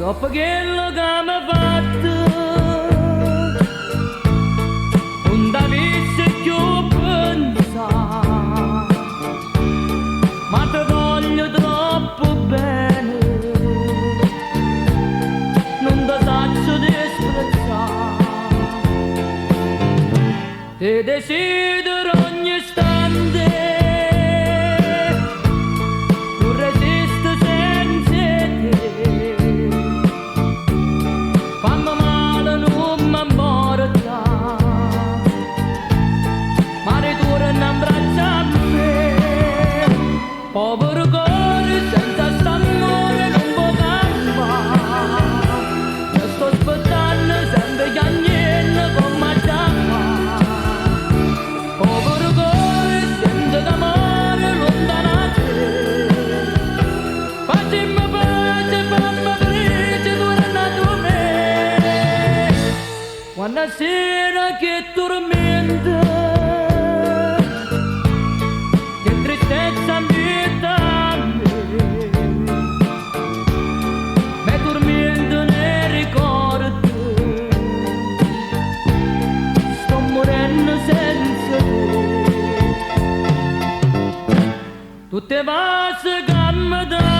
dopo quello che mi ha fatto, non t'avessi più pensato, ma ti voglio troppo bene, non ti saccio disprezzare, ti desidero ogni istante. Povero cuore senza st'amore non può campare, sto aspettando sempre che niente come già fa. Povero cuore senza d'amore lontano da te, facciamo pace, fammi felice tornato me. Quando sera che tormenta, che tristezza mi tutte vas che mi dai.